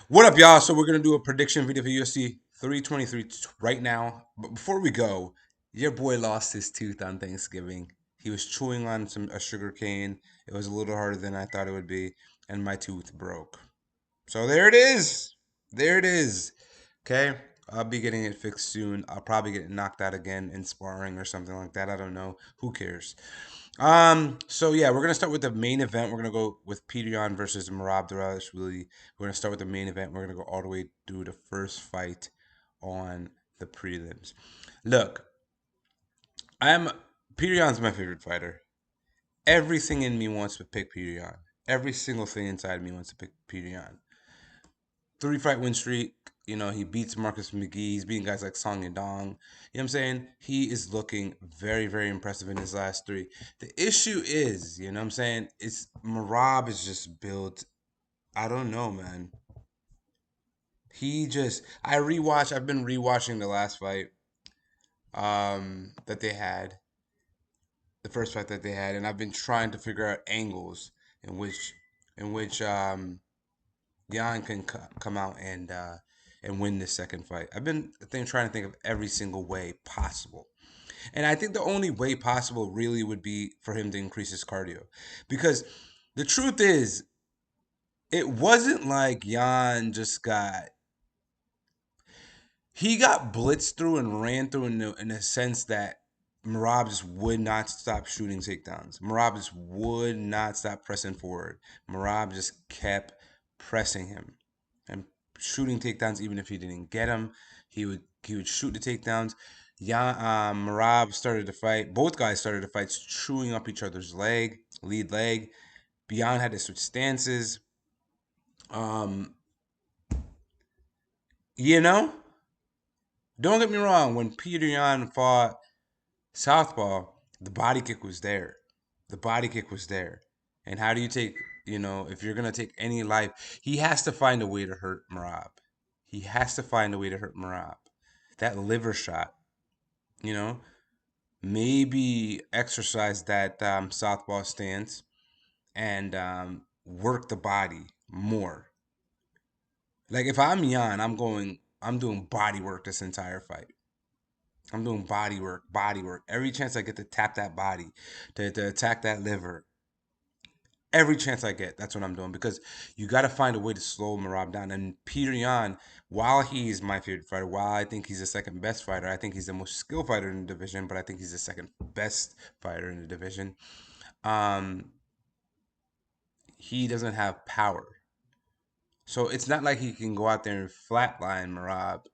What up, y'all? So we're gonna do a prediction video for UFC 323 right now. But before we go, your boy lost his tooth on Thanksgiving. He was chewing on a sugar cane. It was a little harder than I thought it would be, and my tooth broke. So there it is. There it is. Okay. I'll be getting it fixed soon. I'll probably get knocked out again in sparring or something like that. I don't know. Who cares? So yeah, we're gonna start with the main event. We're gonna go with Petr Yan versus Merab Dvalishvili. We're gonna start with the main event. We're gonna go all the way through the first fight on the prelims. Look, I'm Petr Yan's my favorite fighter. Everything in me wants to pick Petr Yan. Every single thing inside me wants to pick Petr Yan. 3 fight win streak. You know, he beats Marcus McGee. He's beating guys like Song Yadong. You know what I'm saying? He is looking very, very impressive in his last 3. The issue is, you know what I'm saying? It's Merab is just built. I don't know, man. I've been rewatching the last fight that they had. The first fight that they had, and I've been trying to figure out angles in which Yan can come out and win this second fight. I've been trying to think of every single way possible. And I think the only way possible really would be for him to increase his cardio. Because the truth is, it wasn't like Yan just he got blitzed through and ran through in a sense that Merab just would not stop shooting takedowns. Merab just would not stop pressing forward. Merab just kept pressing him and shooting takedowns even if he didn't get him. He would shoot the takedowns. Yeah, Merab started the fight. Both guys started the fights chewing up each other's lead leg. Beyond had to switch stances. Um, you know, don't get me wrong. When Petr Yan fought Southpaw, the body kick was there. The body kick was there. And how do you take, if you're going to take any life, he has to find a way to hurt Merab. He has to find a way to hurt Merab. That liver shot, you know, maybe exercise that southpaw stance and work the body more. Like if I'm Yan, I'm doing body work this entire fight. I'm doing body work, body work. Every chance I get to tap that body, to attack that liver, every chance I get, that's what I'm doing because you got to find a way to slow Merab down. And Petr Yan, while he's my favorite fighter, while I think he's the second best fighter, I think he's the most skilled fighter in the division, but I think he's the second best fighter in the division. Um, he doesn't have power. So it's not like he can go out there and flatline Merab,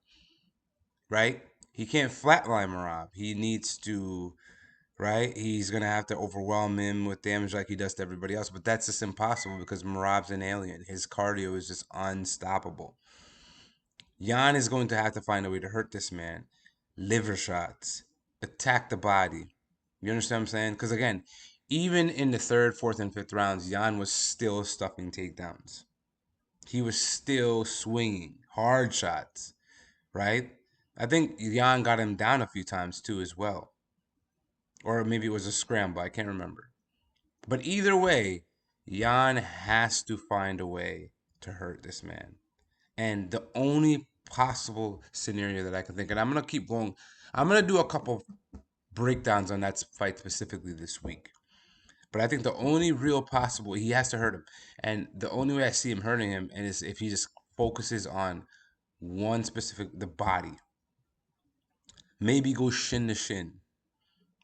right? He can't flatline Merab. He needs to, right? He's gonna have to overwhelm him with damage like he does to everybody else. But that's just impossible because Merab's an alien. His cardio is just unstoppable. Yan is going to have to find a way to hurt this man. Liver shots, attack the body. You understand what I'm saying? Because again, even in the third, fourth, and fifth rounds, Yan was still stuffing takedowns. He was still swinging hard shots, right? I think Yan got him down a few times too, as well. Or maybe it was a scramble. I can't remember. But either way, Yan has to find a way to hurt this man. And the only possible scenario that I can think, and I'm going to keep going, I'm going to do a couple breakdowns on that fight specifically this week. But I think the only real possible, he has to hurt him. And the only way I see him hurting him is if he just focuses on one specific, the body. Maybe go shin to shin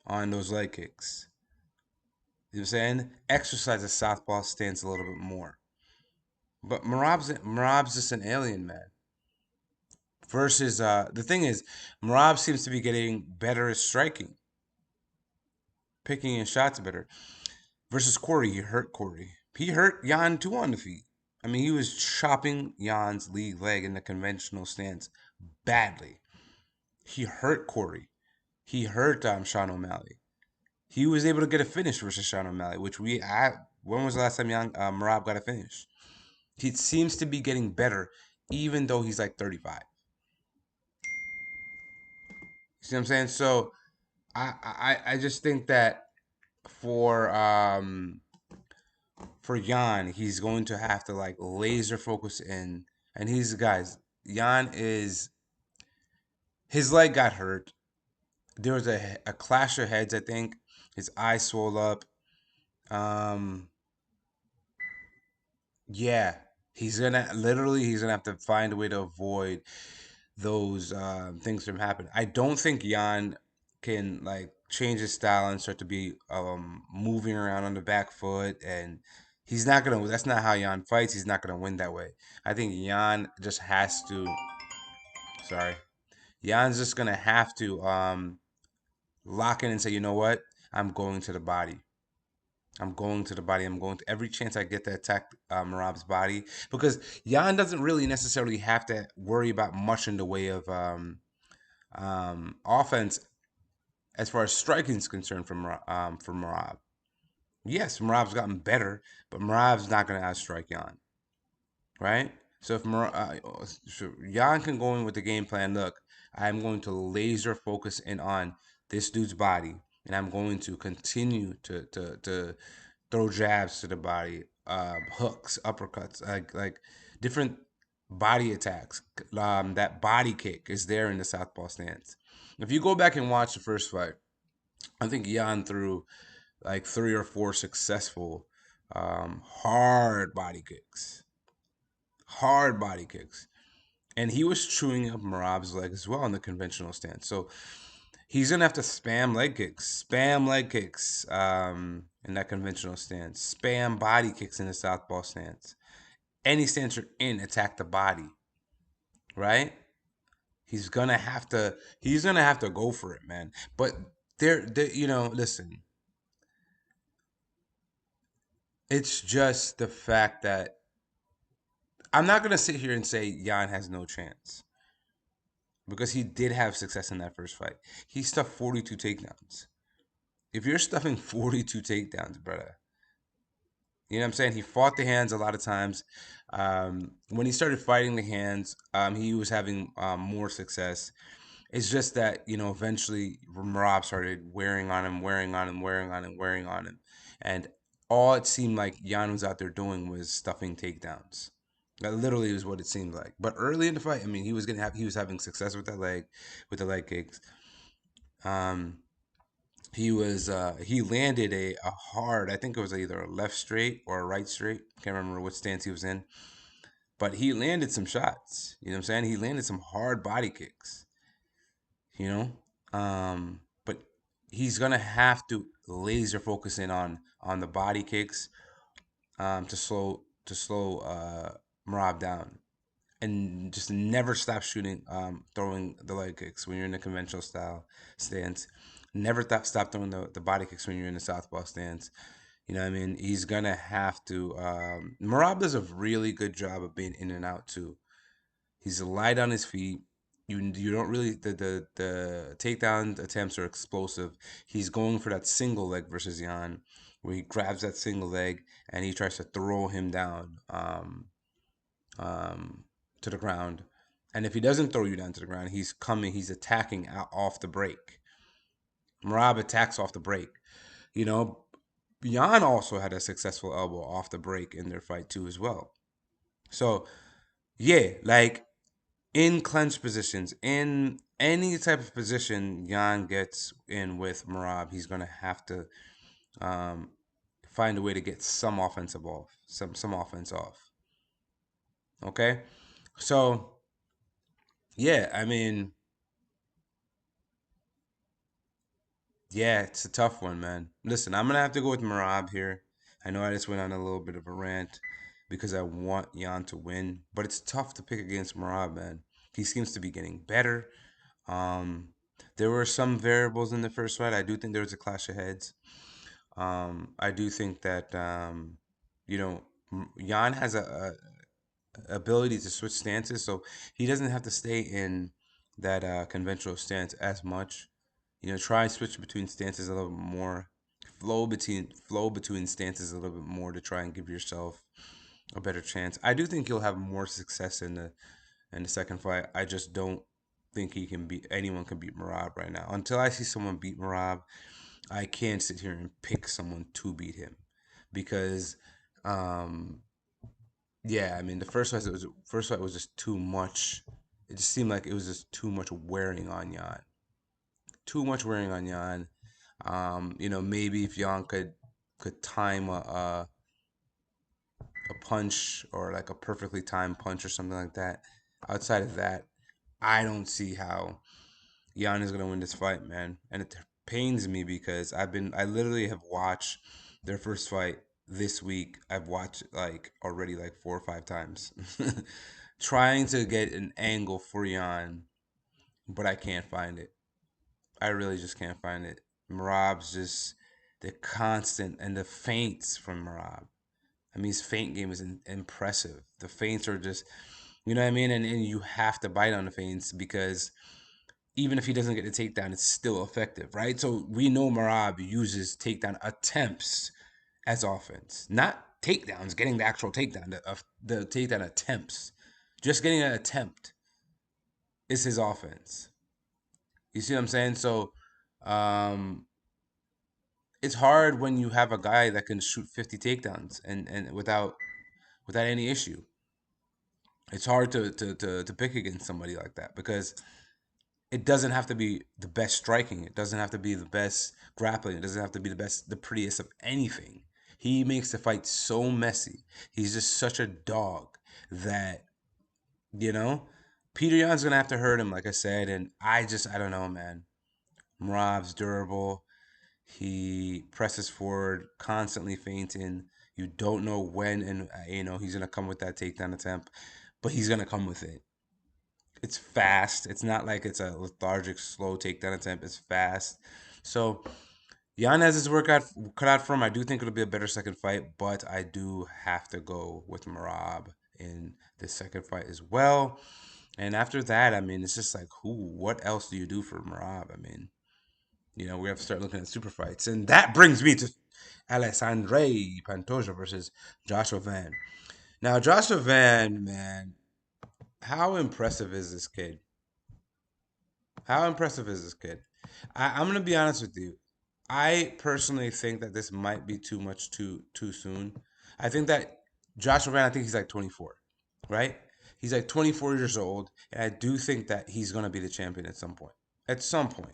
on those leg kicks. You know what I'm saying? Exercise the southpaw stance a little bit more. But Merab's just an alien, man. Versus the thing is, Merab seems to be getting better at striking, picking his shots better. Versus Corey, he hurt Corey. He hurt Yan too on the feet. I mean, he was chopping Jan's lead leg in the conventional stance badly. He hurt Corey. He hurt Sean O'Malley. He was able to get a finish versus Sean O'Malley, which when was the last time Merab got a finish? He seems to be getting better, even though he's like 35. You see what I'm saying? So I just think that for for Yan, he's going to have to like laser focus in. And he's guys. Yan is his leg got hurt. There was a clash of heads. I think his eye swelled up. Um, yeah, he's gonna have to find a way to avoid those things from happening. I don't think Jan can like change his style and start to be moving around on the back foot, and he's not gonna. That's not how Jan fights. He's not gonna win that way. I think Jan just has to. Sorry, Jan's just gonna have to lock in and say, you know what, I'm going to the body. I'm going to the body. I'm going to every chance I get to attack Merab's body, because Jan doesn't really necessarily have to worry about much in the way of offense as far as striking is concerned from Merab. Yes, Merab's gotten better, but Merab's not going to outstrike Jan, right? So if so Jan can go in with the game plan, look, I'm going to laser focus in on this dude's body, and I'm going to continue to throw jabs to the body, hooks, uppercuts, like different body attacks. That body kick is there in the southpaw stance. If you go back and watch the first fight, I think Jan threw like 3 or 4 successful hard body kicks, and he was chewing up Marab's leg as well in the conventional stance. So he's gonna have to spam leg kicks in that conventional stance, spam body kicks in the southpaw stance. Any stance you're in, attack the body, right? He's gonna have to go for it, man. But listen, it's just the fact that I'm not gonna sit here and say Jan has no chance, because he did have success in that first fight. He stuffed 42 takedowns. If you're stuffing 42 takedowns, brother, you know what I'm saying? He fought the hands a lot of times. When he started fighting the hands, he was having more success. It's just that, eventually Merab started wearing on him, wearing on him, wearing on him, wearing on him. And all it seemed like Jan was out there doing was stuffing takedowns. That literally is what it seemed like. But early in the fight, I mean, he was having success with with the leg kicks. Um, he landed a hard, I think it was either a left straight or a right straight. Can't remember what stance he was in. But he landed some shots. You know what I'm saying? He landed some hard body kicks. You know? But he's gonna have to laser focus in on the body kicks to slow Marab down. And just never stop shooting, throwing the leg kicks when you're in the conventional style stance. Never stop throwing the body kicks when you're in the southpaw stance. You know what I mean? He's gonna have to. Merab does a really good job of being in and out too. He's light on his feet. You don't really the takedown attempts are explosive. He's going for that single leg versus Yan, where he grabs that single leg and he tries to throw him down. Um, to the ground. And if he doesn't throw you down to the ground, he's attacking out off the break. Merab attacks off the break. You know, Jan also had a successful elbow off the break in their fight too as well. So yeah, like in clinch positions, in any type of position Jan gets in with Merab, he's gonna have to um, find a way to get some offensive off, some offense off. Okay, so yeah, I mean, yeah, it's a tough one, man. Listen, I'm gonna have to go with Merab here. I know I just went on a little bit of a rant because I want Jan to win, but it's tough to pick against Merab, man. He seems to be getting better. Um, there were some variables in the first fight. I do think there was a clash of heads. I do think that you know Jan has a ability to switch stances, so he doesn't have to stay in that conventional stance as much. Try and switch between stances a little bit more. Flow between stances a little bit more to try and give yourself a better chance. I do think you'll have more success in the second fight. I just don't think anyone can beat Merab right now. Until I see someone beat Merab, I can't sit here and pick someone to beat him, because um Yeah, I mean, the first fight was just too much. It just seemed like it was just too much wearing on Yan. Too much wearing on Yan. Maybe if Yan could time a punch or like a perfectly timed punch or something like that. Outside of that, I don't see how Yan is gonna win this fight, man. And it pains me because I literally have watched their first fight this week. I've watched it like already like 4 or 5 times, trying to get an angle for Yan, but I can't find it. I really just can't find it. Merab's just the constant and the feints from Merab. I mean, his feint game is impressive. The feints are just, you know what I mean? And you have to bite on the feints because even if he doesn't get the takedown, it's still effective, right? So we know Merab uses takedown attempts as offense, not takedowns, getting the actual takedown, the takedown attempts. Just getting an attempt is his offense. You see what I'm saying? So um, it's hard when you have a guy that can shoot 50 takedowns and without any issue. It's hard to pick against somebody like that because it doesn't have to be the best striking. It doesn't have to be the best grappling. It doesn't have to be the prettiest of anything. He makes the fight so messy. He's just such a dog that, you know, Petr Yan's gonna have to hurt him, like I said, and I don't know, man. Merab's durable. He presses forward, constantly feinting. You don't know when and he's gonna come with that takedown attempt, but he's gonna come with it. It's fast. It's not like it's a lethargic, slow takedown attempt. It's fast. So Yan has his work cut out for him. I do think it'll be a better second fight, but I do have to go with Merab in the second fight as well. And after that, I mean, it's just like, what else do you do for Merab? I mean, we have to start looking at super fights. And that brings me to Alexandre Pantoja versus Joshua Van. Now, Joshua Van, man, how impressive is this kid? How impressive is this kid? I'm gonna be honest with you. I personally think that this might be too much too soon. I think that Joshua Van, I think he's like 24, right? He's like 24 years old, and I do think that he's gonna be the champion at some point. At some point.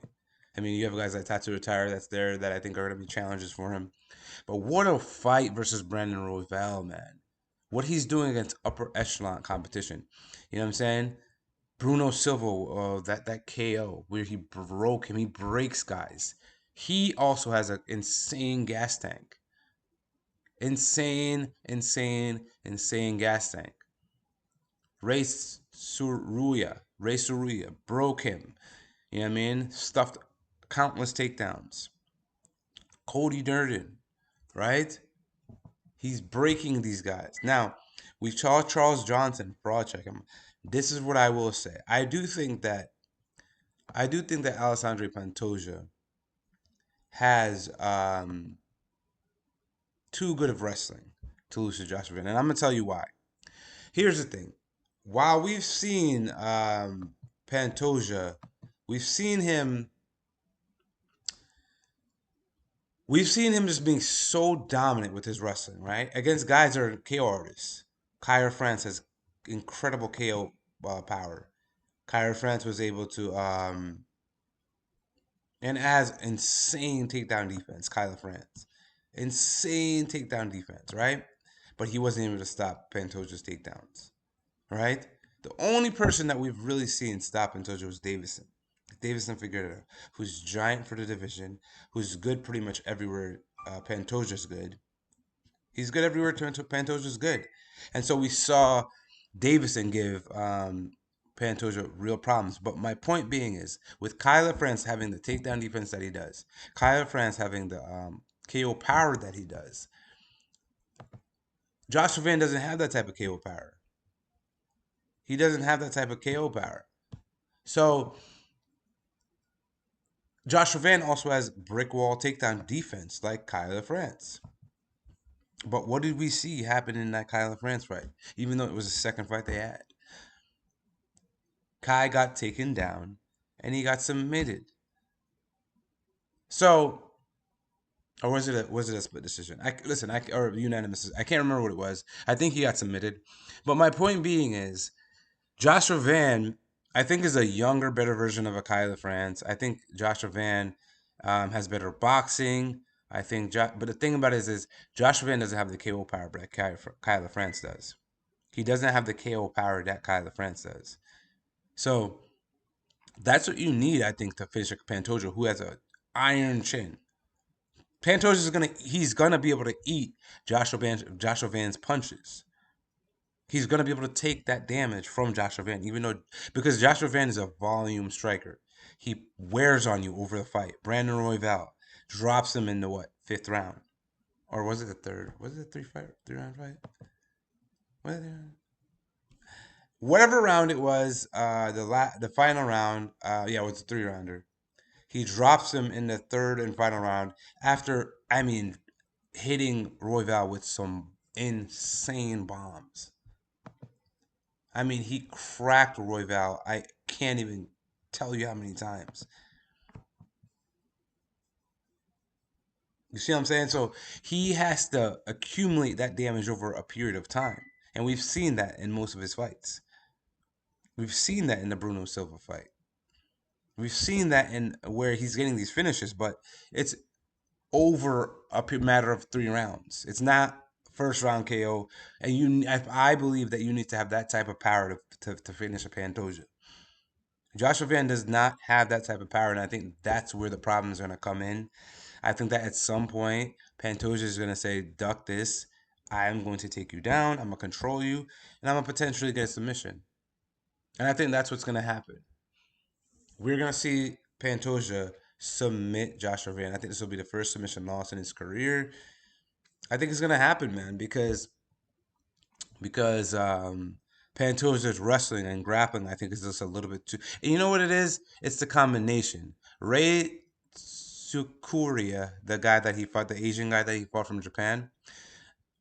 I mean, you have guys like Tatsuro Taira that's there that I think are gonna be challenges for him. But what a fight versus Brandon Royval, man. What he's doing against upper echelon competition. You know what I'm saying? Bruno Silva, that KO where he broke him, he breaks guys. He also has an insane gas tank, insane gas tank. Ray Suruya broke him. You know what I mean? Stuffed countless takedowns. Cody Durden, right? He's breaking these guys. Now, we saw Charles Johnson fraud check him. This is what I will say. I do think that Alexandre Pantoja has too good of wrestling to lose to Joshua Van, and I'm gonna tell you why. Here's the thing: while we've seen Pantoja, we've seen him, we've seen him just being so dominant with his wrestling, right? Against guys that are KO artists. Kyra France has incredible KO power. Kyra France was able to and has insane takedown defense, Kyla France. Insane takedown defense, right? But he wasn't able to stop Pantoja's takedowns, right? The only person that we've really seen stop Pantoja was Davison. Davison Figueroa, who's giant for the division, who's good pretty much everywhere Pantoja's good. He's good everywhere Pantoja's good. And so we saw Davison give Pantoja real problems. But my point being is, with Kyla France having the takedown defense that he does, Kyla France having the KO power that he does, Joshua Van doesn't have that type of KO power. He doesn't have that type of KO power. So Joshua Van also has brick wall takedown defense like Kyla France. But what did we see happen in that Kyla France fight? Even though it was the second fight they had, Kai got taken down and he got submitted. So Or was it a split decision? Or unanimous. I can't remember what it was. I think he got submitted. But my point being is Joshua Van, I think, is a younger, better version of a Kyla France. I think Joshua Van has better boxing. But the thing about it is Joshua Van doesn't have the KO power that Kyla France does. He doesn't have the KO power that Kyla France does. So that's what you need, I think, to finish Pantoja, who has a iron chin. He's gonna be able to eat Joshua Van's punches. He's gonna be able to take that damage from Joshua Van, because Joshua Van is a volume striker. He wears on you over the fight. Brandon Royval drops him in the fifth round, or was it the third? Was it a three round fight? Whatever round it was, the final round, it was a 3-rounder. He drops him in the third and final round after, hitting Royval with some insane bombs. He cracked Royval. I can't even tell you how many times. You see what I'm saying? So he has to accumulate that damage over a period of time. And we've seen that in most of his fights. We've seen that in the Bruno Silva fight. We've seen that in where he's getting these finishes, but it's over a matter of 3 rounds. It's not first round KO. And I believe that you need to have that type of power to finish a Pantoja. Joshua Van does not have that type of power, and I think that's where the problem is going to come in. I think that at some point, Pantoja is going to say, duck this. I'm going to take you down. I'm going to control you, and I'm going to potentially get a submission. And I think that's what's going to happen. We're going to see Pantoja submit Joshua Van. I think this will be the first submission loss in his career. I think it's going to happen, man, because Pantoja's wrestling and grappling, I think, is just a little bit too... And you know what it is? It's the combination. Ray Tsukuria, the Asian guy that he fought from Japan,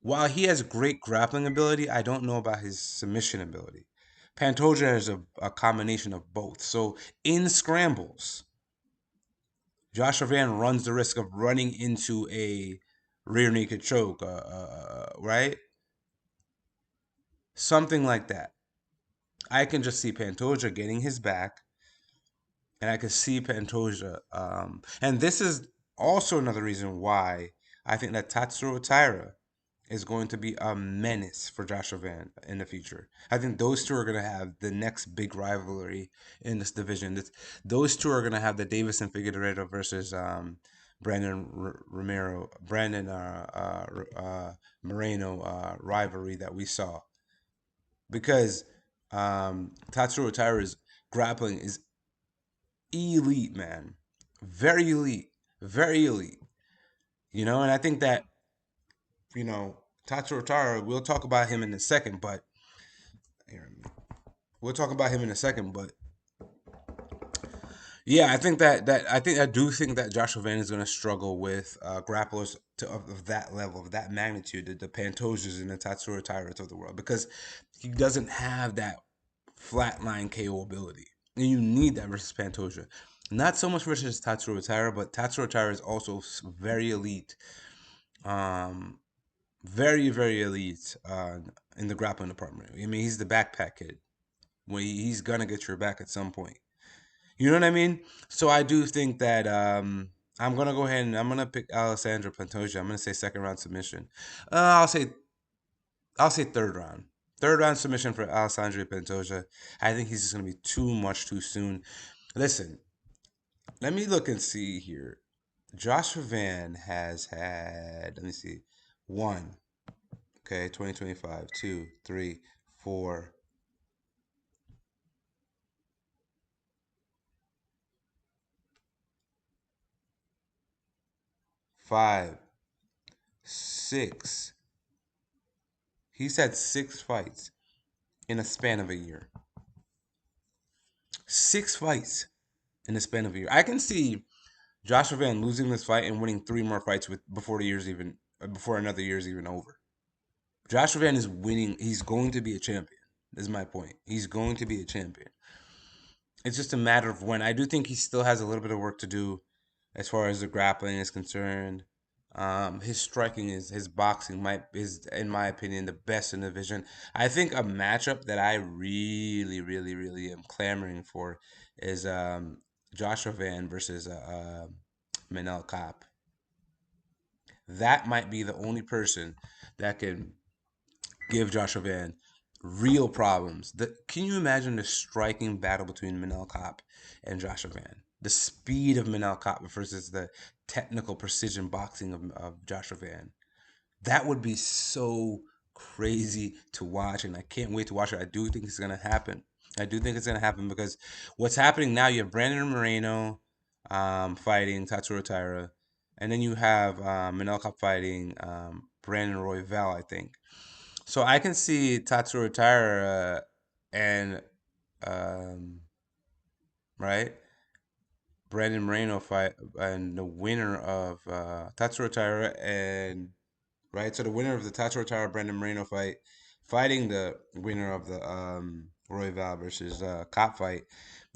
while he has great grappling ability, I don't know about his submission ability. Pantoja has a combination of both. So in scrambles, Joshua Van runs the risk of running into a rear naked choke, right? Something like that. I can just see Pantoja getting his back, and I can see Pantoja. And this is also another reason why I think that Tatsuro Taira is going to be a menace for Joshua Van in the future. I think those two are going to have the next big rivalry in this division. Those two are going to have the Davison Figueiredo versus Brandon Moreno rivalry that we saw. Because Tatsuro Taira's grappling is elite, man. Very elite. Very elite. And I think that, Tatsuro Taira, we'll talk about him in a second, but yeah, I do think that Joshua Van is going to struggle with grapplers of that level, of that magnitude, the Pantojas and the Tatsuro Tairas of the world, because he doesn't have that flatline KO ability, and you need that versus Pantoja. Not so much versus Tatsuro Taira, but Tatsuro Taira is also very elite. Very, very elite in the grappling department. He's the backpack kid. He's gonna get your back at some point. You know what I mean? So I do think that I'm gonna go ahead and I'm gonna pick Alexandre Pantoja. I'm gonna say second round submission. I'll say third round. Third round submission for Alexandre Pantoja. I think he's just gonna be too much too soon. Listen, let me look and see here. Joshua Van has had, let me see, 1, okay, 2025, 2, 3, 4, 5, 6. He's had 6 fights in a span of a year. 6 fights in a span of a year. I can see Joshua Van losing this fight and winning 3 more fights before another year's even over. Joshua Van is winning. He's going to be a champion. This is my point. He's going to be a champion. It's just a matter of when. I do think he still has a little bit of work to do as far as the grappling is concerned. His striking is his boxing might is in my opinion the best in the division. I think a matchup that I really am clamoring for is Joshua Van versus Manel Kape. That might be the only person that can give Joshua Van real problems. Can you imagine the striking battle between Manel Kape and Joshua Van? The speed of Manel Kape versus the technical precision boxing of Joshua Van. That would be so crazy to watch, and I can't wait to watch it. I do think it's gonna happen. I do think it's gonna happen because what's happening now? You have Brandon Moreno fighting Tatsuro Taira, and then you have Manel Kape fighting Brandon Royval, I think. So I can see Tatsuro Taira and um, right Brandon Moreno fight, and the winner of Tatsuro Taira and right. So the winner of the Tatsuro Taira Brandon Moreno fight, fighting the winner of the Royval versus Cop fight,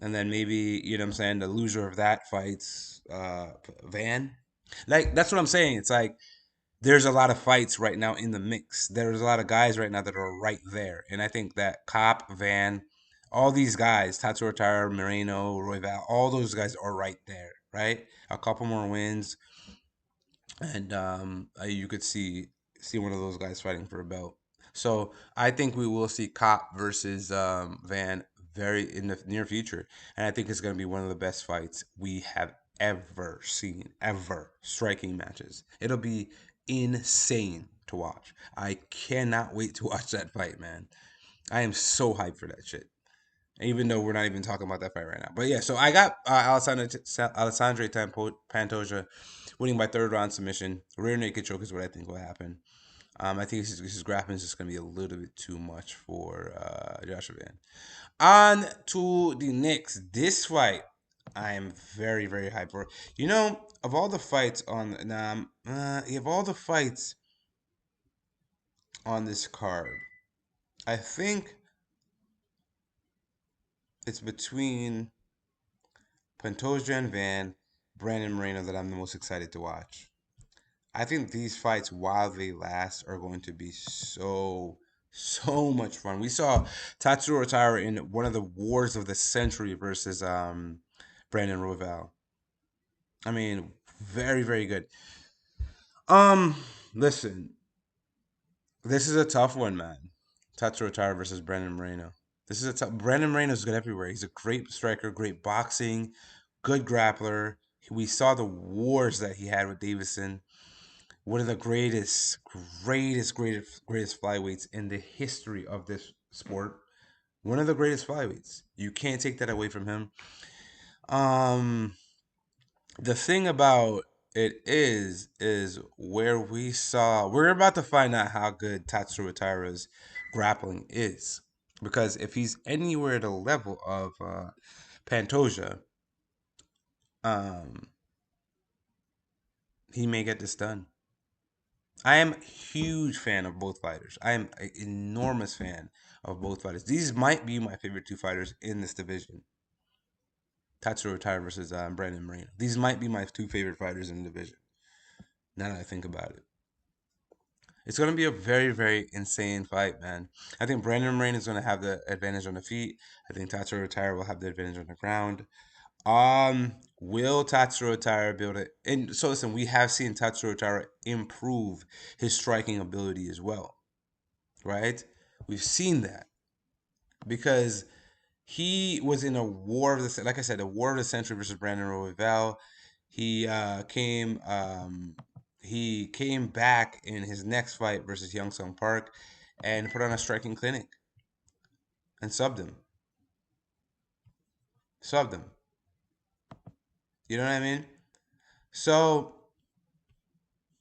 and then maybe you know what I'm saying the loser of that fights Van. Like that's what I'm saying. It's like there's a lot of fights right now in the mix. There's a lot of guys right now that are right there, and I think that Cop, Van, all these guys, Tatsuro Taira, Moreno, Royval, all those guys are right there. Right, a couple more wins, and you could see one of those guys fighting for a belt. So I think we will see Cop versus Van very in the near future, and I think it's going to be one of the best fights we have ever seen, ever striking matches. It'll be insane to watch. I cannot wait to watch that fight, man. I am so hyped for that shit. Even though we're not even talking about that fight right now. But yeah, so I got Alexandre Pantoja winning by third round submission. Rear naked choke is what I think will happen. I think his grappling is just going to be a little bit too much for Joshua Van. On to the next. This fight, I am very hyped for. You know, of all the fights on of all the fights on this card, I think it's between Pantoja and Van, Brandon Moreno that I'm the most excited to watch. I think these fights, while they last, are going to be so much fun. We saw Tatsuro Taira in one of the wars of the century versus Brandon Royval. I mean, very good. Um, Listen, this is a tough one, man. Tatsuro Taira versus Brandon Moreno. This is a tough. Brandon Moreno is good everywhere. He's a great striker, great boxing, good grappler. We saw the wars that he had with Davison. One of the greatest flyweights in the history of this sport. One of the greatest flyweights. You can't take that away from him. Um, the thing about it is where we're about to find out how good Tatsuro Taira's grappling is. Because if he's anywhere the level of Pantoja, um, he may get this done. I am a huge fan of both fighters. I am an enormous fan of both fighters. These might be my favorite two fighters in this division. Tatsuro Taira versus Brandon Moreno. These might be my two favorite fighters in the division. Now that I think about it, it's going to be a very insane fight, man. I think Brandon Moreno is going to have the advantage on the feet. I think Tatsuro Taira will have the advantage on the ground. Will Tatsuro Taira build it? And so listen, we have seen Tatsuro Taira improve his striking ability as well, right? We've seen that because he was in a war of the, like I said, a war of the century versus Brandon Royval. He he came back in his next fight versus Young Sung Park and put on a striking clinic and subbed him. Subbed him. You know what I mean? So,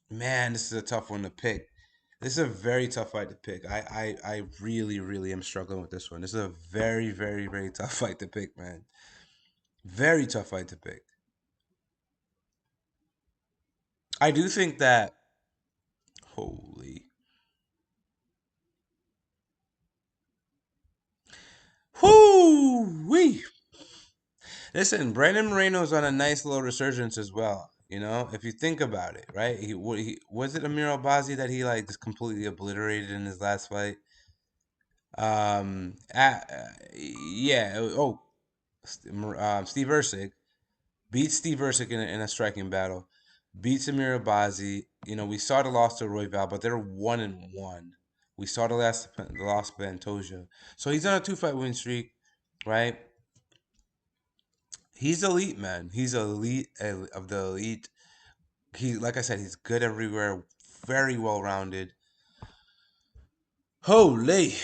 man, this is a tough one to pick. This is a very tough fight to pick. I really am struggling with this one. This is a very tough fight to pick, man. Very tough fight to pick. I do think that holy whoo wee. Listen, Brandon Moreno's on a nice little resurgence as well. You know, if you think about it, right? He was it Amir Albazi that he like just completely obliterated in his last fight. Yeah. Oh, Steve Erceg beats Steve Erceg in a striking battle. Beats Amir Abazi. You know, we saw the loss to Royval, but they're 1-1. We saw the loss to Pantoja. So he's on a 2-fight win streak, right? He's elite, man. He's elite of the elite. He, like I said, he's good everywhere. Very well rounded. Holy.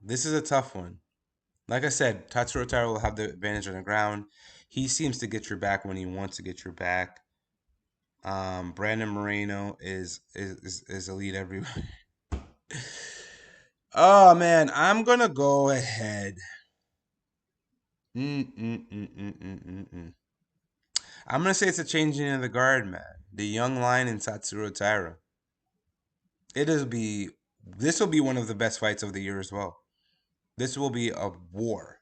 This is a tough one. Like I said, Tatsuro Taira will have the advantage on the ground. He seems to get your back when he wants to get your back. Brandon Moreno is elite everywhere. Oh man, I'm gonna go ahead. Mm, mm, mm, mm, mm, mm, mm. I'm gonna say it's a changing of the guard, man. The young lion in Tatsuro Taira. It'll be this will be one of the best fights of the year as well. This will be a war.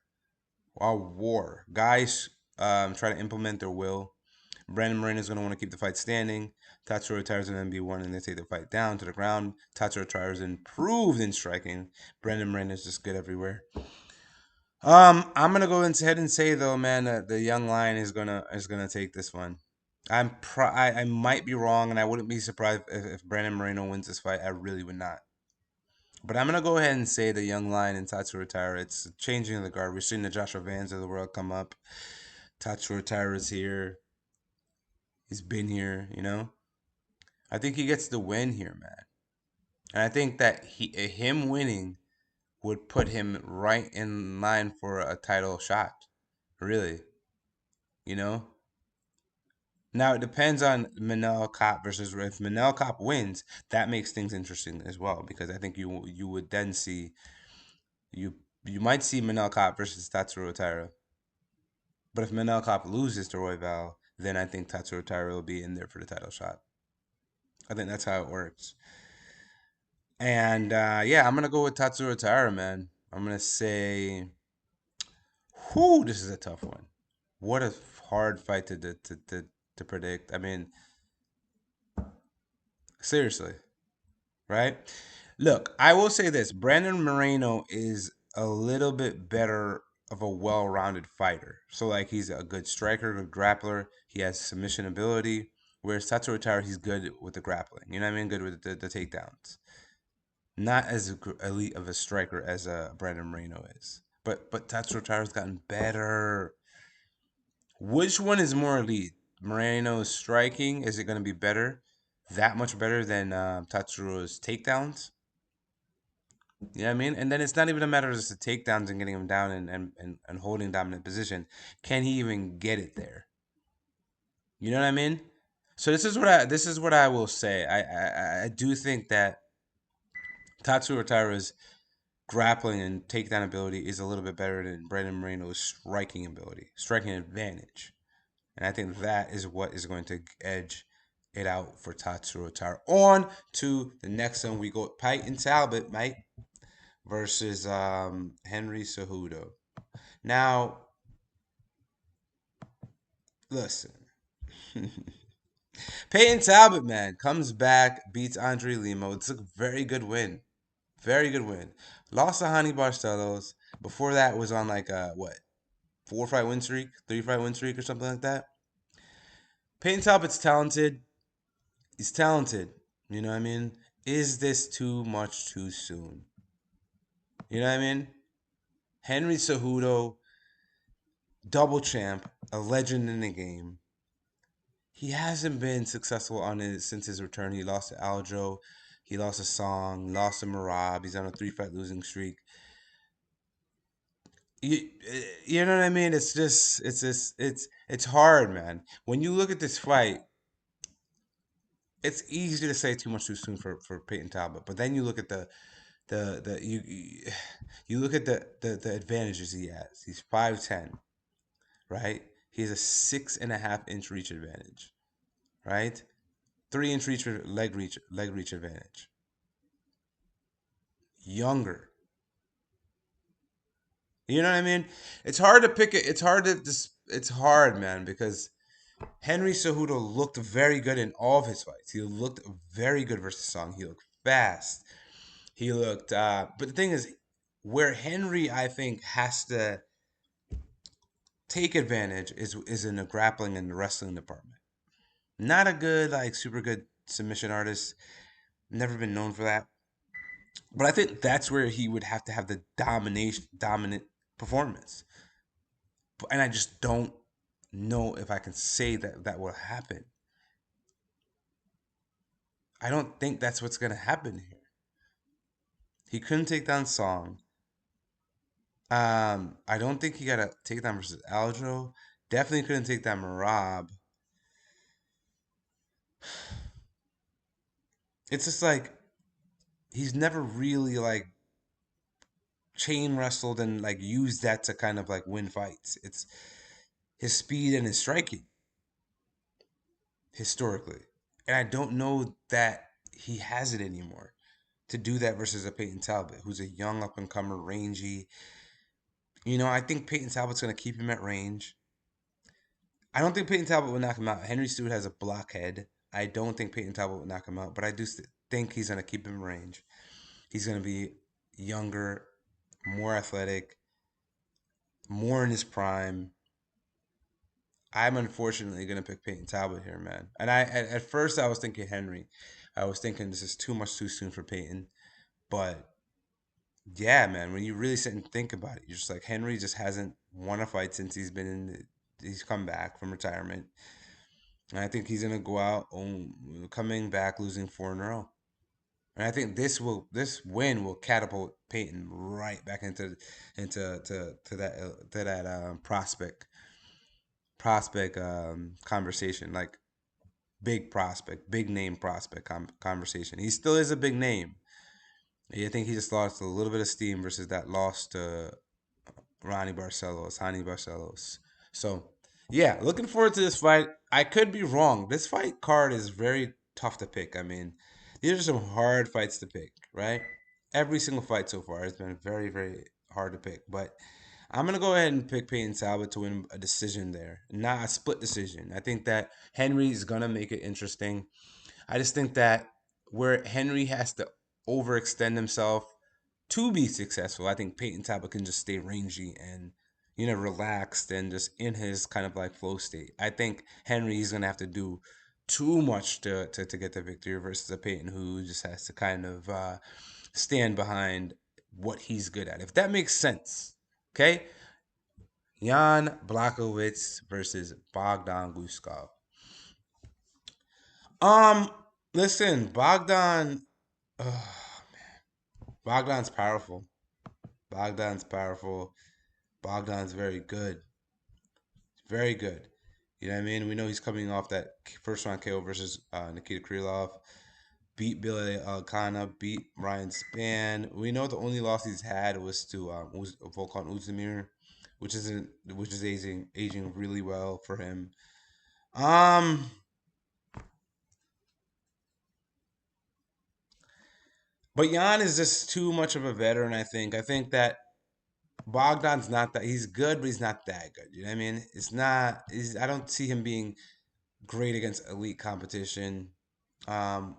A war. Guys try to implement their will. Brandon Moreno is going to want to keep the fight standing. Tatsuro Taira is going to be one and they take the fight down to the ground. Tatsuro Taira is improved in striking. Brandon Moreno is just good everywhere. I'm gonna go ahead and say though, man, that the young lion is gonna take this one. I might be wrong, and I wouldn't be surprised if Brandon Moreno wins this fight. I really would not. But I'm gonna go ahead and say the young lion and Tatsuro Taira. It's changing the guard. We're seeing the Joshua Vans of the world come up. Tatsuro Taira is here. He's been here, you know. I think he gets the win here, man. And I think that him winning would put him right in line for a title shot. Really, you know. Now it depends on Manel Cop versus if Manel Cop wins, that makes things interesting as well because I think you would then see you you might see Manel Cop versus Tatsuro Taira. But if Manel Cop loses to Royval, then I think Tatsuro Taira will be in there for the title shot. I think that's how it works. And yeah, I'm gonna go with Tatsuro Taira, man. I'm gonna say, whoo, this is a tough one. What a hard fight to predict. I mean, seriously, right? Look, I will say this: Brandon Moreno is a little bit better of a well-rounded fighter. So like he's a good striker, good grappler. He has submission ability. Whereas Tatsuro Taira, he's good with the grappling. You know what I mean? Good with the takedowns. Not as elite of a striker as Brandon Moreno is. But Tatsuro Taira's gotten better. Which one is more elite? Moreno's striking, is it going to be better? That much better than Tatsuro's takedowns? You know what I mean? And then it's not even a matter of just the takedowns and getting him down and holding dominant position. Can he even get it there? You know what I mean? So this is what I will say. I do think that Tatsuro Taira's grappling and takedown ability is a little bit better than Brandon Moreno's striking ability, striking advantage. And I think that is what is going to edge it out for Tatsuro Taira. On to the next one. We go Payton Talbott, mate, versus Henry Cejudo. Now, listen. Payton Talbott, man, comes back, beats Andre Limo. It's a very good win. Very good win. Lost to Hani Barcelos. Before that was on like a what? 4-fight win streak, 3-fight win streak or something like that. Payton Talbott's talented. He's talented. You know what I mean? Is this too much too soon? You know what I mean? Henry Cejudo, double champ, a legend in the game. He hasn't been successful on it since his return. He lost to Aljo. He lost a Song, lost to Merab. He's on a 3-fight losing streak. You, you know what I mean? It's hard, man. When you look at this fight, it's easy to say too much too soon for Peyton Talbot. But then you look at you look at the advantages he has. He's 5'10", right? He has a 6.5-inch reach advantage, right? 3-inch leg reach advantage. Younger. You know what I mean? It's hard to pick it. It's hard to just. It's hard, man, because Henry Cejudo looked very good in all of his fights. He looked very good versus Song. He looked fast. He looked, but the thing is, where Henry I think has to take advantage is in the grappling and the wrestling department. Not a good, like, super good submission artist. Never been known for that. But I think that's where he would have to have the dominant performance. And I just don't know if I can say that that will happen. I don't think that's what's gonna happen here. He couldn't take down Song. I don't think he got a takedown versus Aljo. Definitely couldn't take down Merab. It's just like he's never really like chain wrestled and like used that to kind of like win fights. It's his speed and his striking historically. And I don't know that he has it anymore to do that versus a Payton Talbott, who's a young up and comer, rangy. I think Payton Talbott's going to keep him at range. I don't think Payton Talbott will knock him out. Henry Stewart has a blockhead. I don't think Payton Talbott will knock him out, but I do think he's going to keep him in range. He's going to be younger, more athletic, more in his prime. I'm unfortunately going to pick Payton Talbott here, man. And at first I was thinking Henry. I was thinking this is too much too soon for Payton. But yeah, man, when you really sit and think about it, you're just like Henry just hasn't won a fight since he's come back from retirement. And I think he's gonna go out coming back losing 4 in a row. And I think this win will catapult Payton right back into that prospect conversation, like big prospect, big name prospect conversation. He still is a big name. I think he just lost a little bit of steam versus that loss to Hani Barcelos. So, yeah, looking forward to this fight. I could be wrong. This fight card is very tough to pick. I mean, these are some hard fights to pick, right? Every single fight so far has been very, very hard to pick. But I'm going to go ahead and pick Payton Talbot to win a decision there, not a split decision. I think that Henry is going to make it interesting. I just think that where Henry has to overextend himself to be successful, I think Payton Talbot can just stay rangy and relaxed and just in his kind of like flow state. I think Henry is gonna have to do too much to get the victory versus a Payton who just has to kind of stand behind what he's good at. If that makes sense, okay? Yan Blachowicz versus Bogdan Guskov. Um, Listen, Bogdan. Bogdan's powerful. Bogdan's powerful. Bogdan's very good. Very good. You know what I mean? We know he's coming off that first round KO versus Nikita Krylov. Beat Billy Alcana, beat Ryan Spann. We know the only loss he's had was to Volkan Oezdemir, which is aging really well for him. But Jan is just too much of a veteran, I think. I think that Bogdan's not that he's good, but he's not that good. You know what I mean? I don't see him being great against elite competition.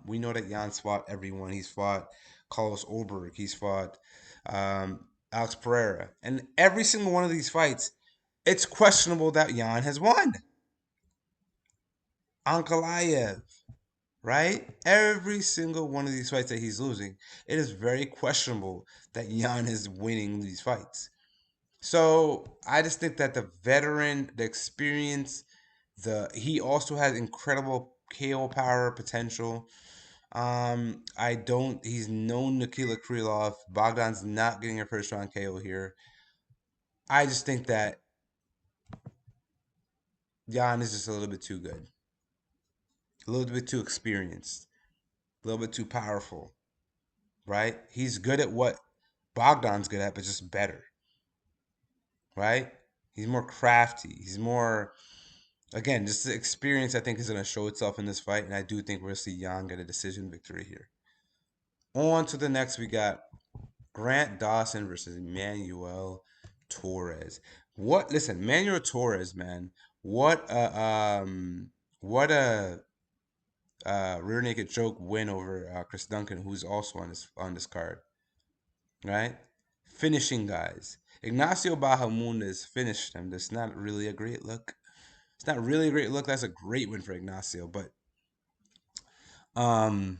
We know that Jan's fought everyone. He's fought Carlos Ulberg. He's fought Alex Pereira. And every single one of these fights, it's questionable that Jan has won. Ankalaev, right? Every single one of these fights that he's losing, it is very questionable that Jan is winning these fights. So I just think that the veteran, the experience, he also has incredible KO power potential. He's known Nikita Krylov. Bogdan's not getting a first round KO here. I just think that Jan is just a little bit too good, a little bit too experienced, a little bit too powerful, right? He's good at what Bogdan's good at, but just better, right? He's more crafty. He's more, again, just the experience I think is going to show itself in this fight, and I do think we're going to see Jan get a decision victory here. On to the next, we got Grant Dawson versus Manuel Torres. Listen, Manuel Torres, man. What a what a rear naked choke win over Chris Duncan, who's also on this card, right? Finishing guys. Ignacio Bahamundes finished him. That's not really a great look. It's not really a great look. That's a great win for Ignacio, but um,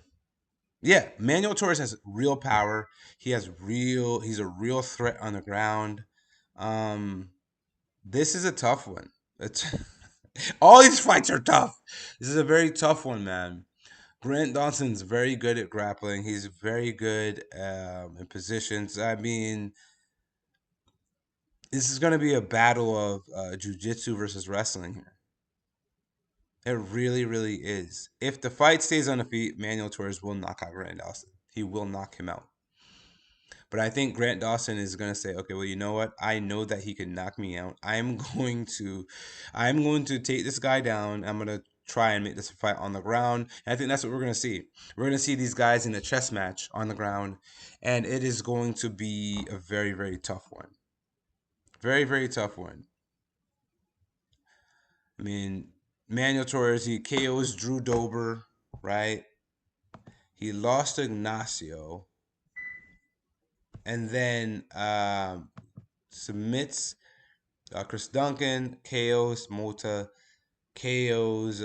yeah, Manuel Torres has real power. He's a real threat on the ground. Um, this is a tough one. It's all these fights are tough. This is a very tough one, man. Grant Dawson's very good at grappling. He's very good in positions. I mean, this is going to be a battle of jiu-jitsu versus wrestling here. It really, really is. If the fight stays on the feet, Manuel Torres will knock out Grant Dawson. He will knock him out. But I think Grant Dawson is gonna say, okay, well, you know what? I know that he can knock me out. I'm going to take this guy down. I'm gonna try and make this a fight on the ground. And I think that's what we're gonna see. We're gonna see these guys in a chess match on the ground, and it is going to be a very, very tough one. Very, very tough one. I mean, Manuel Torres, he KOs Drew Dober, right? He lost to Ignacio, and then submits Chris Duncan, KOs Mota, KOs.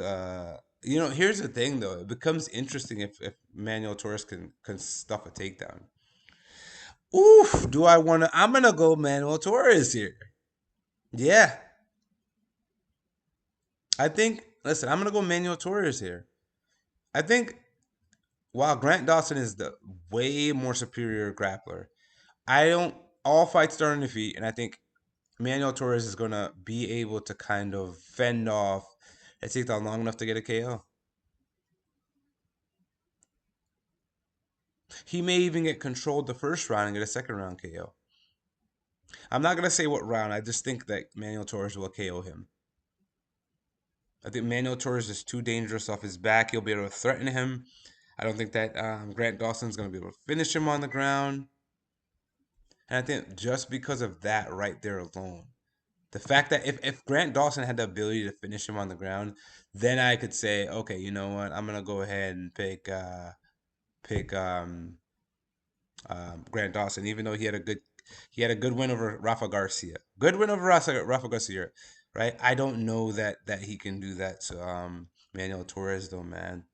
Here's the thing though. It becomes interesting if Manuel Torres can stuff a takedown. Oof, do I want to? I'm gonna go Manuel Torres here. Yeah, I think. Listen, I'm gonna go Manuel Torres here. I think while Grant Dawson is the way more superior grappler, I don't. All fights start on the feet, and I think Manuel Torres is gonna be able to kind of fend off a takedown long enough to get a KO. He may even get controlled the first round and get a second round KO. I'm not gonna say what round. I just think that Manuel Torres will KO him. I think Manuel Torres is too dangerous off his back. He'll be able to threaten him. I don't think that Grant Dawson's gonna be able to finish him on the ground. And I think just because of that right there alone, the fact that if Grant Dawson had the ability to finish him on the ground, then I could say, okay, you know what, I'm gonna go ahead and pick Grant Dawson, even though he had a good win over Rafa Garcia. Good win over Rafa Garcia, right? I don't know that he can do that to Manuel Torres though, man.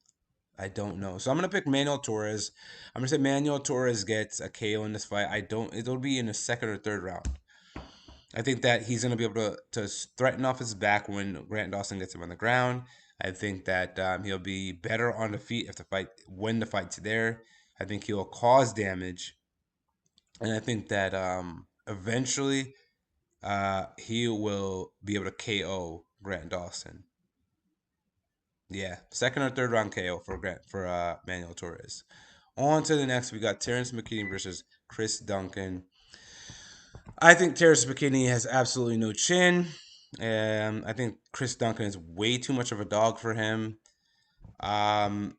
I don't know. So I'm gonna pick Manuel Torres. I'm gonna say Manuel Torres gets a KO in this fight. I don't. It'll be in the second or third round. I think that he's gonna be able to threaten off his back when Grant Dawson gets him on the ground. I think that he'll be better on the feet if the fight when the fight's there. I think he'll cause damage, and I think that eventually he will be able to KO Grant Dawson. Yeah, second or third round KO for Manuel Torres. On to the next, we got Terrance McKinney versus Chris Duncan. I think Terrance McKinney has absolutely no chin. I think Chris Duncan is way too much of a dog for him. Um,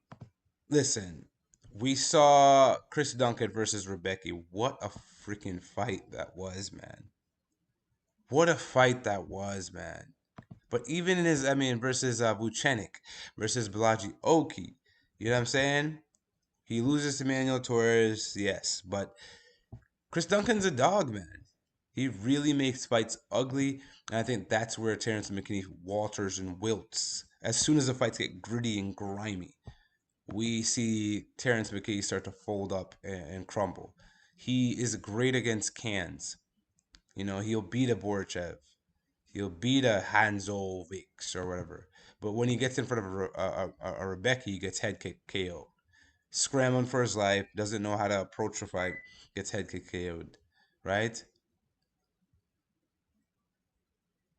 Listen, we saw Chris Duncan versus Rebecca. What a freaking fight that was, man. What a fight that was, man. But even in versus Vucenic, versus Blachowicz, you know what I'm saying? He loses to Manuel Torres, yes, but Chris Duncan's a dog, man. He really makes fights ugly, and I think that's where Terrance McKinney walters and wilts. As soon as the fights get gritty and grimy, we see Terrance McKinney start to fold up and crumble. He is great against cans. He'll beat a Borchev. He'll beat a Hanzovic or whatever. But when he gets in front of a Rebecca, he gets head kick KO. Scrambling for his life, doesn't know how to approach the fight, gets head kick KO'd. Right?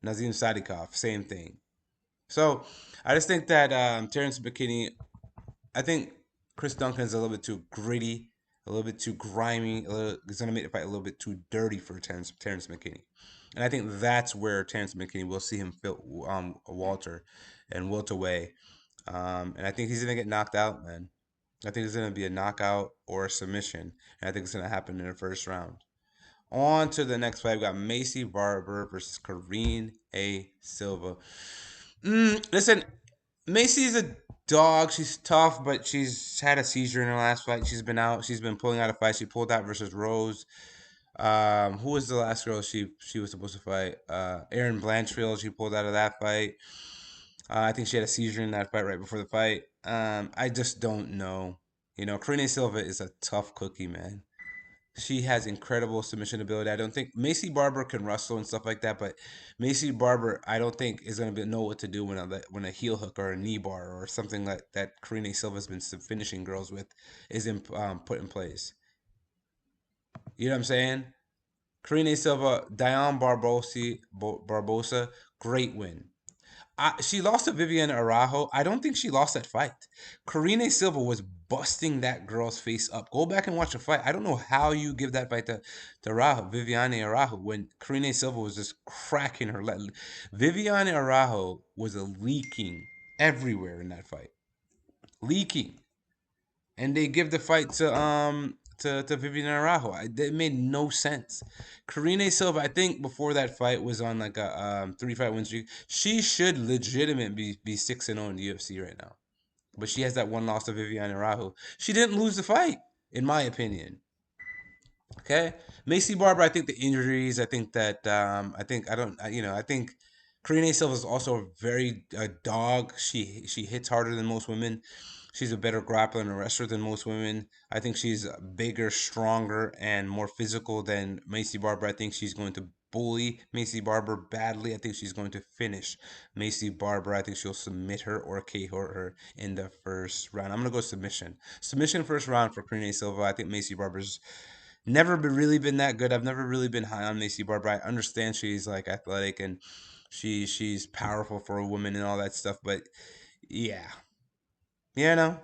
Nazim Sadikov, same thing. So I just think that Terrance McKinney, I think Chris Duncan is a little bit too gritty, a little bit too grimy. It's going to make the fight a little bit too dirty for Terrance McKinney. And I think that's where Terrance McKinney will see him Walter and wilt away. And I think he's going to get knocked out, man. I think it's going to be a knockout or a submission. And I think it's going to happen in the first round. On to the next fight. We got Macy Barber versus Karine A. Silva. Listen, Macy's a dog. She's tough, but she's had a seizure in her last fight. She's been out. She's been pulling out of fights. She pulled out versus Rose. Who was the last girl she was supposed to fight? Erin Blanchfield. She pulled out of that fight. I think she had a seizure in that fight right before the fight. I just don't know. You know, Karine Silva is a tough cookie, man. She has incredible submission ability. I don't think Macy Barber can wrestle and stuff like that, but Macy Barber, I don't think is gonna know what to do when a heel hook or a knee bar or something like that Karine Silva's been finishing girls with is put in place. You know what I'm saying? Karine Silva, Diane Barbosa, great win. She lost to Vivian Arajo. I don't think she lost that fight. Karine Silva was busting that girl's face up. Go back and watch the fight. I don't know how you give that fight to Arajo, Viviane Arajo, when Karine Silva was just cracking her leg. Viviane Arajo was leaking everywhere in that fight. Leaking. And they give the fight to Vivian Arajo. It made no sense. Karine Silva, I think before that fight was on like a 3 fight win streak. She should legitimately be 6-0 in the UFC right now. But she has that one loss to Vivian Arajo. She didn't lose the fight, in my opinion. Okay, Macy Barber. I think the injuries. I think that. I think I don't. You know. I think Karine Silva is also a very dog. She hits harder than most women. She's a better grappler and a wrestler than most women. I think she's bigger, stronger, and more physical than Macy Barber. I think she's going to bully Macy Barber badly. I think she's going to finish Macy Barber. I think she'll submit her or KO her in the first round. I'm gonna go submission. Submission first round for Karine Silva. I think Macy Barber's really been that good. I've never really been high on Macy Barber. I understand she's like athletic and she's powerful for a woman and all that stuff, but yeah, you know,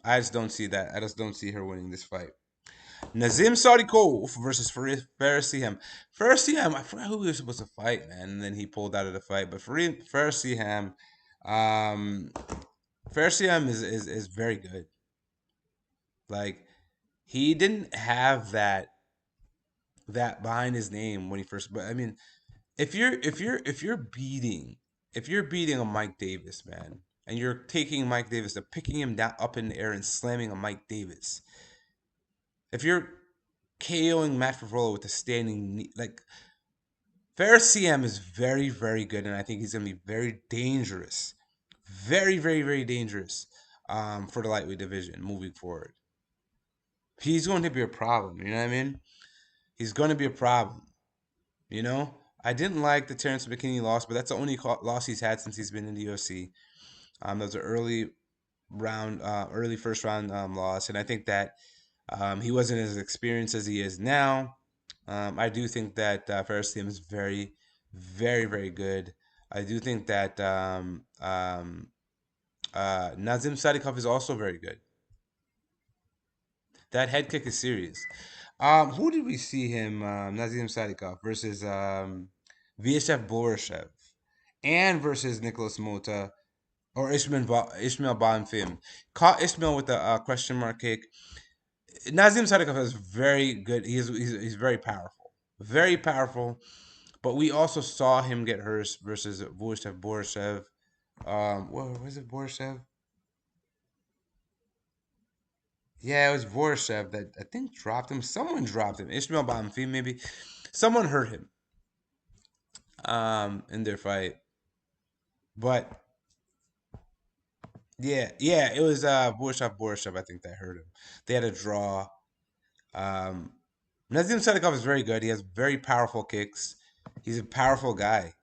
I just don't see that. I just don't see her winning this fight. Nazim Sadikov versus Farisiam. Farisiam, I forgot who he was supposed to fight, man, and then he pulled out of the fight. But Farisiam, um, Farisiam is very good. Like he didn't have that behind his name when he first. But I mean, if you're beating a Mike Davis, man, and you're taking Mike Davis and picking him down up in the air and slamming a Mike Davis, if you're KOing Matt Favola with a standing knee, like Ferris CM is very good, and I think he's gonna be very dangerous, very dangerous, for the lightweight division moving forward. He's going to be a problem. You know what I mean? He's going to be a problem. You know, I didn't like the Terrance Mckinney loss, but that's the only loss he's had since he's been in the UFC. That was an early first round loss, and I think that he wasn't as experienced as he is now. I do think that Ferris is very good. I do think that Nazim Sadikov is also very good. That head kick is serious. Who did we see him? Nazim Sadikov versus Vyacheslav Borishev, and versus Nicholas Mota or Ishmael Bonfim. Caught Ishmael with a question mark kick. Nazim Sadikov is very good. He's very powerful. But we also saw him get hurt versus Vyacheslav Borishev. What was it, Borishev? Yeah, it was Borishev that I think dropped him. Someone dropped him. Ishmael Bonfim maybe. Someone hurt him in their fight. But yeah, it was Borishev I think that hurt him. They had a draw. Um Nazim Sadikov is very good. He has very powerful kicks. He's a powerful guy.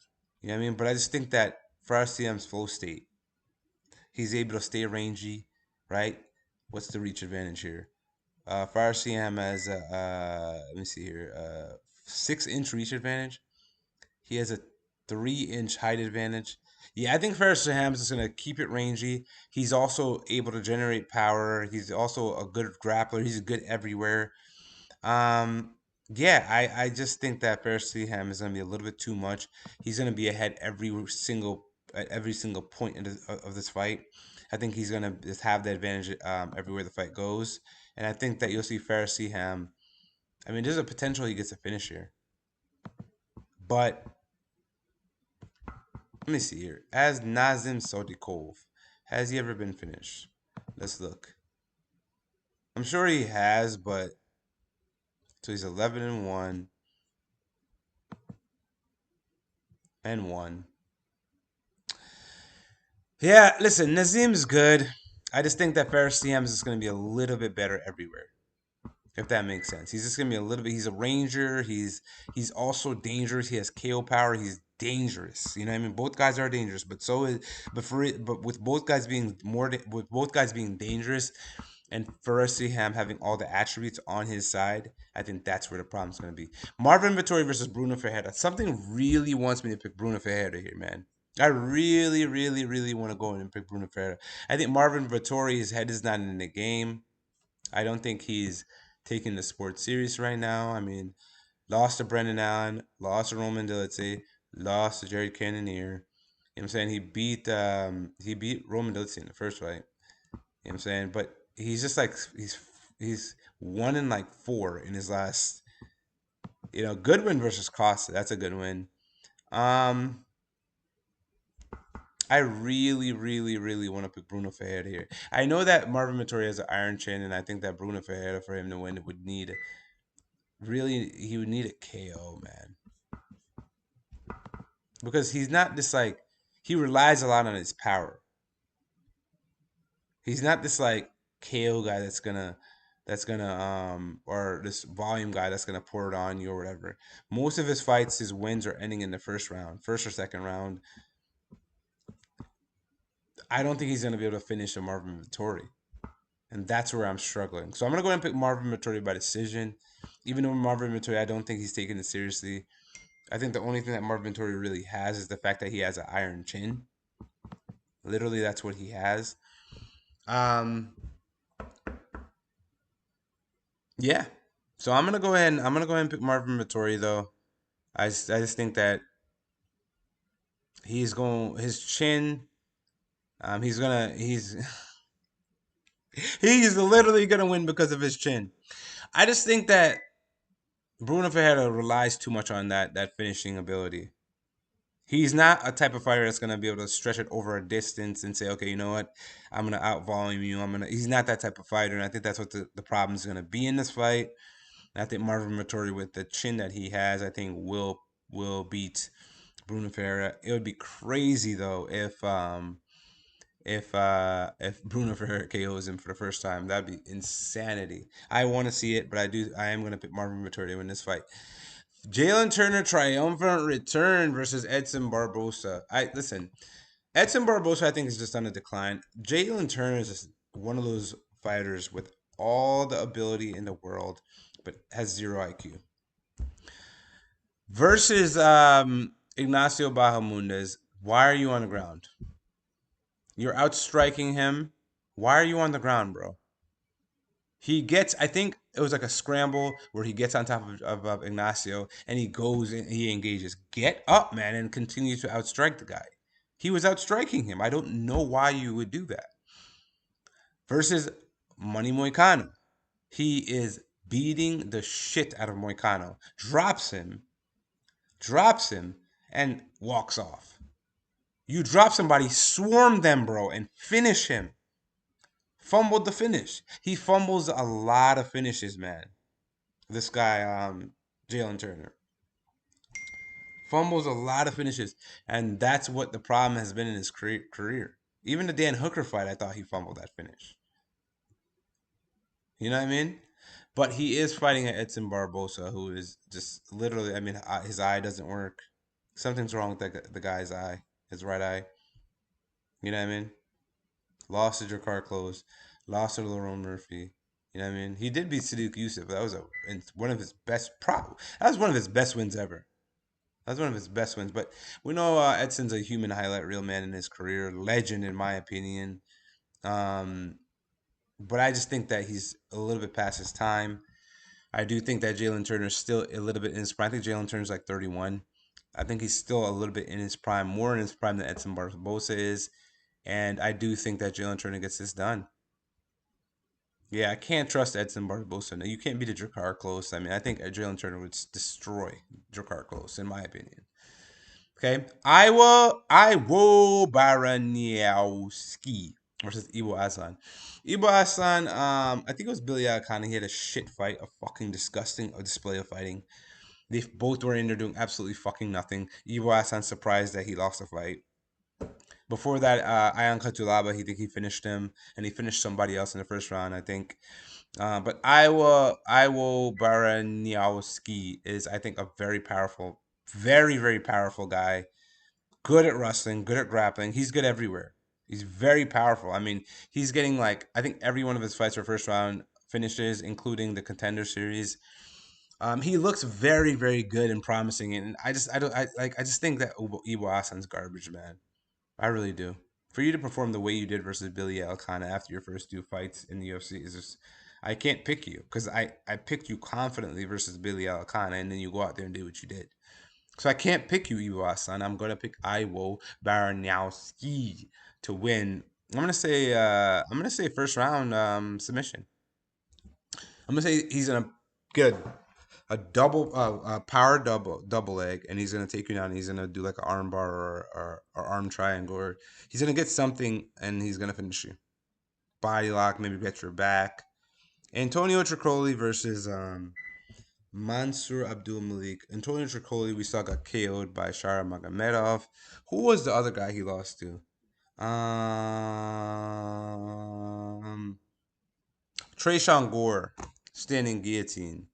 You know what I mean? But I just think that for RCM's flow state, he's able to stay rangy, right? What's the reach advantage here? For RCM has let me see here, 6-inch reach advantage. He has a 3-inch height advantage. Yeah, I think Ferris Shahams is going to keep it rangy. He's also able to generate power. He's also a good grappler. He's good everywhere. Um, yeah, I just think that Ferris Shaham is going to be a little bit too much. He's going to be ahead at every single point of this fight. I think he's going to just have the advantage everywhere the fight goes. And I think that you'll see Ferris Shaham I mean, there's a potential he gets a finish here. But let me see here. As Nazim Sodikov, has he ever been finished? Let's look. I'm sure he has, but so he's 11-1 and 1. Yeah, listen, Nazim's good. I just think that Faris Siam is just going to be a little bit better everywhere. If that makes sense. He's just gonna be a little bit. He's a ranger. He's also dangerous. He has KO power. He's dangerous. You know what I mean? Both guys are dangerous, but so is but with both guys being with both guys being dangerous, and Farasiham having all the attributes on his side, I think that's where the problem's gonna be. Marvin Vettori versus Bruno Ferreira. Something really wants me to pick Bruno Ferreira here, man. I really, really, really want to go in and pick Bruno Ferreira. I think Marvin Vettori, his head is not in the game. I don't think he's taking the sport serious right now. I mean, lost to Brendan Allen, lost to Roman Dilitsey, lost to Jared Cannonier. You know what I'm saying? He beat Roman Dilitsey in the first fight. You know what I'm saying? But he's just like he's 1 in like 4 in his last, good win versus Costa. That's a good win. Um I really, really, really want to pick Bruno Ferreira here. I know that Marvin Vettori has an iron chin, and I think that Bruno Ferreira, for him to win, he would need a KO, man. Because he's not just like, he relies a lot on his power. He's not this like KO guy or this volume guy that's gonna pour it on you or whatever. Most of his fights, his wins are ending in the first or second round. I don't think he's gonna be able to finish a Marvin Vettori. And that's where I'm struggling. So I'm gonna go ahead and pick Marvin Vettori by decision. Even though Marvin Vettori, I don't think he's taking it seriously. I think the only thing that Marvin Vettori really has is the fact that he has an iron chin. Literally, that's what he has. Yeah. So I'm gonna go ahead and pick Marvin Vettori though. I just think that his chin. He's he's literally gonna win because of his chin. I just think that Bruno Ferreira relies too much on that finishing ability. He's not a type of fighter that's gonna be able to stretch it over a distance and say, okay, you know what, I'm gonna out volume you. He's not that type of fighter, and I think that's what the problem is gonna be in this fight. And I think Marvin Vettori, with the chin that he has, I think will beat Bruno Ferreira. It would be crazy though if Bruno Ferreira KOs him for the first time. That'd be insanity. I want to see it, but I am gonna pick Marvin Vettori to win this fight. Jalen Turner triumphant return versus Edson Barbosa. Edson Barbosa, I think, is just on a decline. Jalen Turner is just one of those fighters with all the ability in the world, but has zero IQ. Versus Ignacio Bahamundes. Why are you on the ground? You're outstriking him. Why are you on the ground, bro? He gets, I think it was like a scramble where he gets on top of Ignacio and he goes and he engages. Get up, man, and continues to outstrike the guy. He was outstriking him. I don't know why you would do that. Versus Money Moicano. He is beating the shit out of Moicano. Drops him, and walks off. You drop somebody, swarm them, bro, and finish him. Fumbled the finish. He fumbles a lot of finishes, man. This guy, Jalen Turner. Fumbles a lot of finishes. And that's what the problem has been in his career. Even the Dan Hooker fight, I thought he fumbled that finish. You know what I mean? But he is fighting at Edson Barbosa, who is just literally, I mean, his eye doesn't work. Something's wrong with the guy's eye, his right eye. You know what I mean? Lost to Jakar Close, lost to Lerone Murphy. You know what I mean? He did beat Sadiq Yusuf. That was one of his best that was one of his best wins ever. That was one of his best wins. But we know Edson's a human highlight reel man in his career, legend in my opinion. But I just think that he's a little bit past his time. I do think that Jalen Turner's still a little bit in his prime. I think Jalen Turner's like 31. I think he's still a little bit in his prime, more in his prime than Edson Barbosa is. And I do think that Jalen Turner gets this done. Yeah, I can't trust Edson Barbosa. You can't beat a Drakkar Close. I mean, I think Jalen Turner would destroy Drakkar Close, in my opinion. Okay, Iwo Baraniewski versus Ibo Aslan. Ibo Aslan, I think it was Billy Alcana. He had a shit fight, a fucking disgusting display of fighting. They both were in there doing absolutely fucking nothing. Ibo Aslan surprised that he lost the fight. Before that, Ayan Katulaba, he finished him, and he finished somebody else in the first round, I think. But Iwo Baraniowski is, I think, a very powerful, very, very powerful guy. Good at wrestling, good at grappling. He's good everywhere. He's very powerful. I mean, he's getting like, I think every one of his fights are first round finishes, including the contender series. He looks very, very good and promising, and I just think that Ibo Aslan's garbage, man. I really do. For you to perform the way you did versus Billy Alcana after your first two fights in the UFC is just, I can't pick you because I picked you confidently versus Billy Alcana, and then you go out there and do what you did. So I can't pick you, Iwo Aslan. I'm gonna pick Iwo Baraniowski to win. I'm gonna say first round submission. I'm gonna say he's gonna get a double a power double leg, and he's gonna take you down. And he's gonna do like an arm bar or arm triangle, or he's gonna get something, and he's gonna finish you. Body lock, maybe get your back. Antonio Tricoli versus Mansur Abdul-Malik. Antonio Tricoli, we saw, got KO'd by Shara Magomedov. Who was the other guy he lost to? Trayshawn Gore, standing guillotine.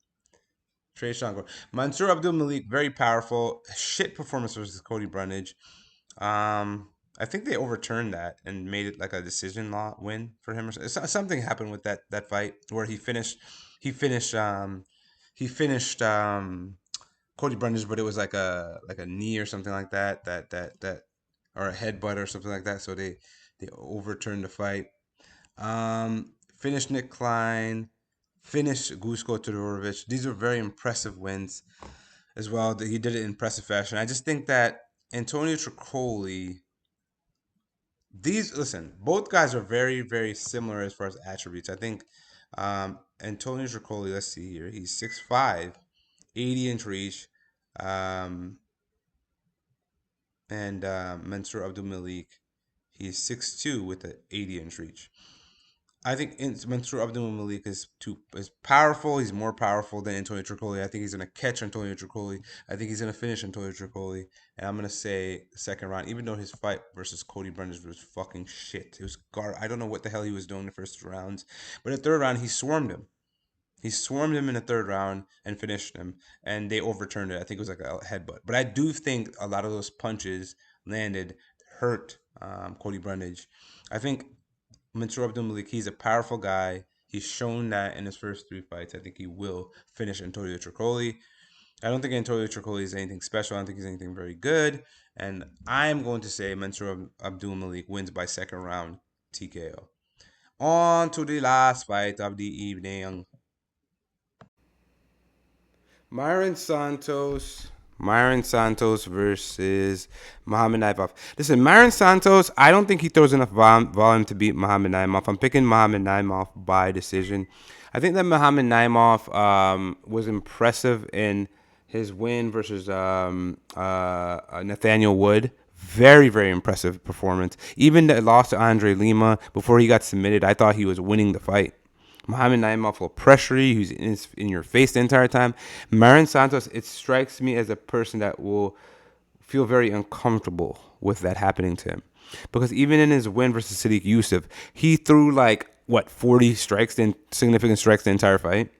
Trayshawn Gore. Mansur Abdul-Malik, very powerful. Shit performance versus Cody Brundage. I think they overturned that and made it like a decision law win for him. Something happened with that fight where he finished he finished Cody Brundage, but it was like a knee or something like that or a headbutt or something like that. So they overturned the fight. Finished Nick Klein, finished Guskov Todorovic. These were very impressive wins as well. He did it in impressive fashion. I just think that Antonio Tricoli. Both guys are very, very similar as far as attributes. I think Antonio Tricoli, let's see here. He's 6'5", 80-inch reach. And Mansur Abdul-Malik, he's 6'2" with an 80-inch reach. I think Mansur Abdul-Malik is powerful. He's more powerful than Antonio Tricoli. I think he's going to catch Antonio Tricoli. I think he's going to finish Antonio Tricoli. And I'm going to say second round, even though his fight versus Cody Brundage was fucking shit. It was I don't know what the hell he was doing the first two rounds. But in the third round, he swarmed him. He swarmed him in the third round and finished him. And they overturned it. I think it was like a headbutt. But I do think a lot of those punches landed, hurt Cody Brundage. I think Mansur Abdul-Malik, he's a powerful guy. He's shown that in his first three fights. I think he will finish Antonio Tricoli. I don't think Antonio Tricoli is anything special. I don't think he's anything very good. And I'm going to say Mansur Abdul-Malik wins by second round TKO. On to the last fight of the evening. Myron Santos versus Muhammad Naimov. Listen, Myron Santos, I don't think he throws enough volume to beat Muhammad Naimov. I'm picking Muhammad Naimov by decision. I think that Muhammad Naimov was impressive in his win versus Nathaniel Wood. Very, very impressive performance. Even the loss to Andre Lima before he got submitted, I thought he was winning the fight. Muhammad Naimov will pressure you. He's in your face the entire time. Myron Santos, it strikes me as a person that will feel very uncomfortable with that happening to him. Because even in his win versus Sadiq Yusuf, he threw 40 strikes, significant strikes the entire fight.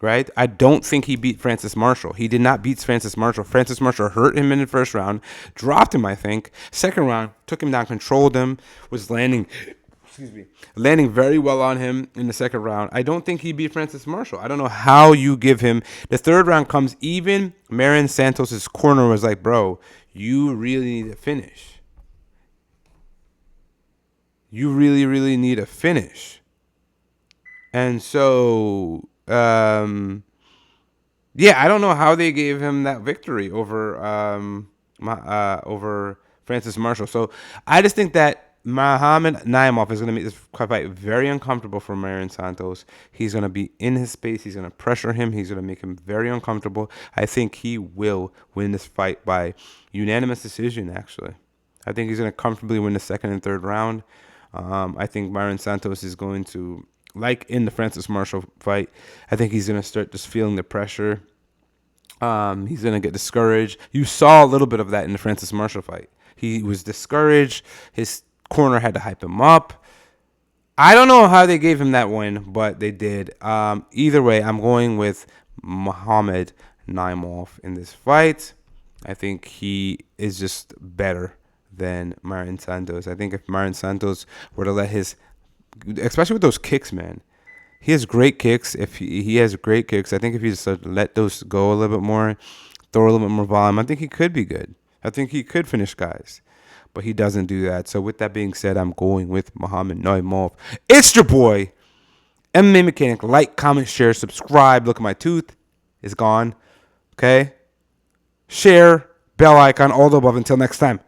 Right? I don't think he beat Francis Marshall. He did not beat Francis Marshall. Francis Marshall hurt him in the first round, dropped him, I think. Second round, took him down, controlled him, was landing very well on him in the second round. I don't think he beat Francis Marshall. I don't know how you give him. The third round comes, even Myron Santos' corner was like, bro, you really need to finish. You really, really need a finish. And so, I don't know how they gave him that victory over Francis Marshall. So I just think that Muhammad Naimov is going to make this fight very uncomfortable for Marion Santos. He's going to be in his space. He's going to pressure him. He's going to make him very uncomfortable. I think he will win this fight by unanimous decision, actually. I think he's going to comfortably win the second and third round. I think Marion Santos is going to, like in the Francis Marshall fight, I think he's going to start just feeling the pressure. He's going to get discouraged. You saw a little bit of that in the Francis Marshall fight. He was discouraged. His corner had to hype him up. I don't know how they gave him that win, but they did. Either way, I'm going with Muhammad Naimov in this fight. I think he is just better than Marion Santos. I think if Marion Santos were to let his, especially with those kicks, man, he has great kicks. If he has great kicks, I think if he just let those go a little bit more, throw a little bit more volume, I think he could be good. I think he could finish guys. But he doesn't do that. So with that being said, I'm going with Muhammad Naimov. It's your boy, MMA Mechanic. Like, comment, share, subscribe. Look at my tooth. It's gone. Okay? Share, bell icon, all the above. Until next time.